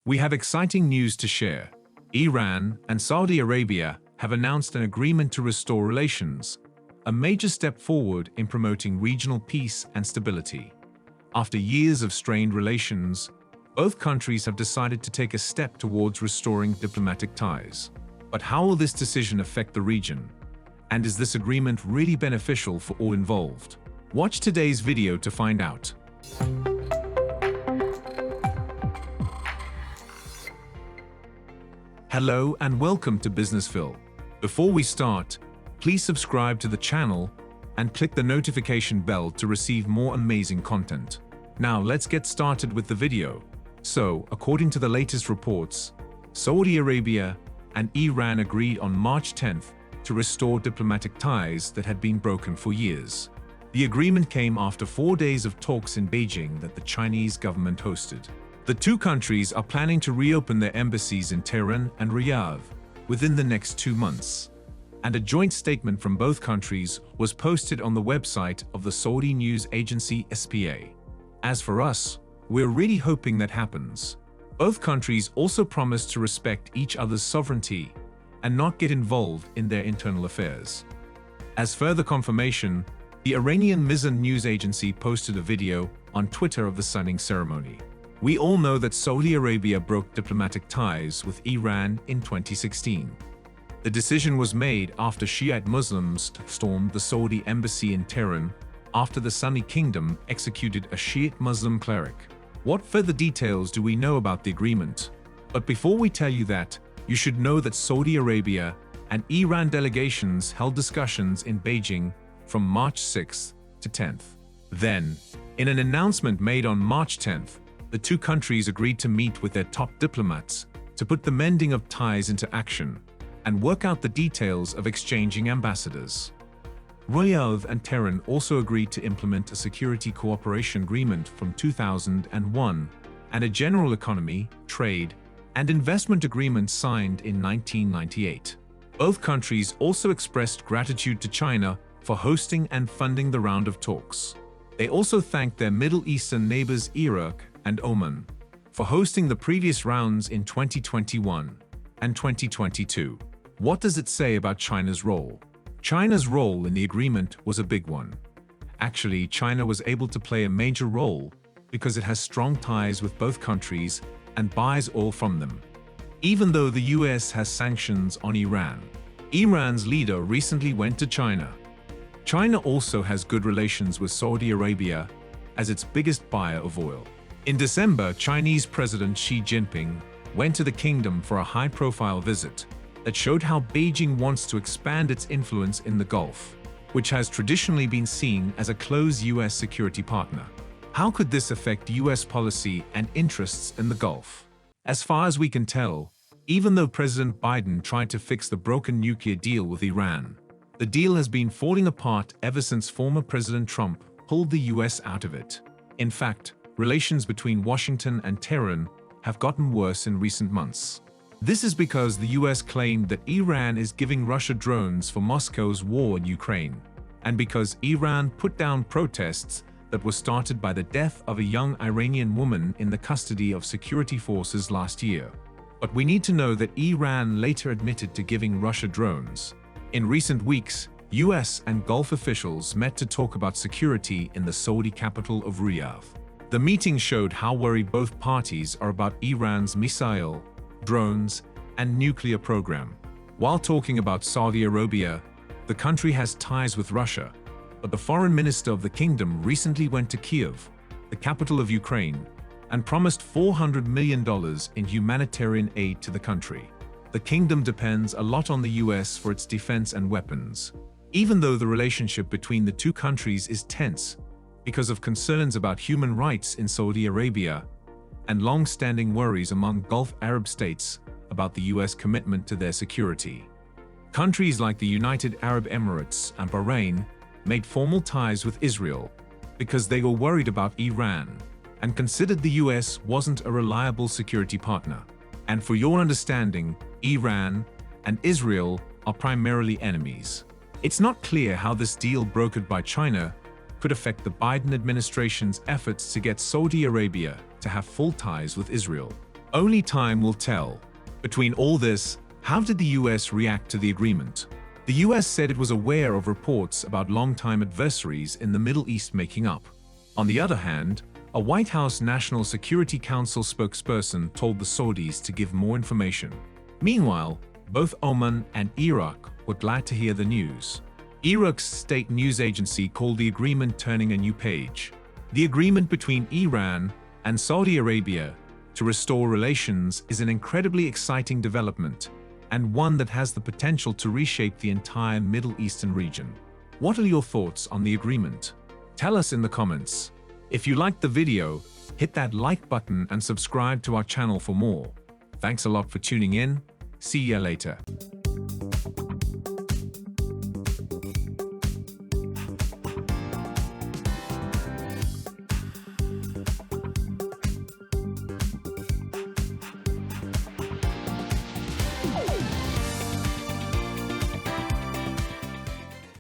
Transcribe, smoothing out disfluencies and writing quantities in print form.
We have exciting news to share. Iran and Saudi Arabia have announced an agreement to restore relations, a major step forward in promoting regional peace and stability. After years of strained relations, both countries have decided to take a step towards restoring diplomatic ties. But how will this decision affect the region? And is this agreement really beneficial for all involved? Watch today's video to find out. Hello and welcome to Businessville. Before we start, please subscribe to the channel and click the notification bell to receive more amazing content. Now let's get started with the video. So, according to the latest reports, Saudi Arabia and Iran agreed on March 10th to restore diplomatic ties that had been broken for years. The agreement came after 4 days of talks in Beijing that the Chinese government hosted. The two countries are planning to reopen their embassies in Tehran and Riyadh within the next 2 months, and a joint statement from both countries was posted on the website of the Saudi news agency SPA. As for us, we're really hoping that happens. Both countries also promised to respect each other's sovereignty and not get involved in their internal affairs. As further confirmation, the Iranian Mizan news agency posted a video on Twitter of the signing ceremony. We all know that Saudi Arabia broke diplomatic ties with Iran in 2016. The decision was made after Shiite Muslims stormed the Saudi embassy in Tehran after the Sunni Kingdom executed a Shiite Muslim cleric. What further details do we know about the agreement? But before we tell you that, you should know that Saudi Arabia and Iran delegations held discussions in Beijing from March 6th to 10th. Then, in an announcement made on March 10th, the two countries agreed to meet with their top diplomats to put the mending of ties into action and work out the details of exchanging ambassadors. Riyadh and Tehran also agreed to implement a security cooperation agreement from 2001 and a general economy, trade, and investment agreement signed in 1998. Both countries also expressed gratitude to China for hosting and funding the round of talks. They also thanked their Middle Eastern neighbors Iraq and Oman for hosting the previous rounds in 2021 and 2022. What does it say about China's role? China's role in the agreement was a big one. Actually, China was able to play a major role because it has strong ties with both countries and buys oil from them. Even though the US has sanctions on Iran, Iran's leader recently went to China. China also has good relations with Saudi Arabia as its biggest buyer of oil. In December, Chinese President Xi Jinping went to the kingdom for a high-profile visit that showed how Beijing wants to expand its influence in the Gulf, which has traditionally been seen as a close US security partner. How could this affect US policy and interests in the Gulf? As far as we can tell, even though President Biden tried to fix the broken nuclear deal with Iran, the deal has been falling apart ever since former President Trump pulled the US out of it. In fact, relations between Washington and Tehran have gotten worse in recent months. This is because the US claimed that Iran is giving Russia drones for Moscow's war in Ukraine, and because Iran put down protests that were started by the death of a young Iranian woman in the custody of security forces last year. But we need to know that Iran later admitted to giving Russia drones. In recent weeks, US and Gulf officials met to talk about security in the Saudi capital of Riyadh. The meeting showed how worried both parties are about Iran's missile, drones, and nuclear program. While talking about Saudi Arabia, the country has ties with Russia, but the foreign minister of the kingdom recently went to Kyiv, the capital of Ukraine, and promised $400 million in humanitarian aid to the country. The kingdom depends a lot on the US for its defense and weapons. Even though the relationship between the two countries is tense because of concerns about human rights in Saudi Arabia and long-standing worries among Gulf Arab states about the US commitment to their security. Countries like the United Arab Emirates and Bahrain made formal ties with Israel because they were worried about Iran and considered the US wasn't a reliable security partner. And for your understanding, Iran and Israel are primarily enemies. It's not clear how this deal brokered by China could affect the Biden administration's efforts to get Saudi Arabia to have full ties with Israel. Only time will tell. Between all this, how did the US react to the agreement? The US said it was aware of reports about longtime adversaries in the Middle East making up. On the other hand, a White House National Security Council spokesperson told the Saudis to give more information. Meanwhile, both Oman and Iraq were glad to hear the news. Iraq's state news agency called the agreement turning a new page. The agreement between Iran and Saudi Arabia to restore relations is an incredibly exciting development, and one that has the potential to reshape the entire Middle Eastern region. What are your thoughts on the agreement? Tell us in the comments. If you liked the video, hit that like button and subscribe to our channel for more. Thanks a lot for tuning in. See ya later.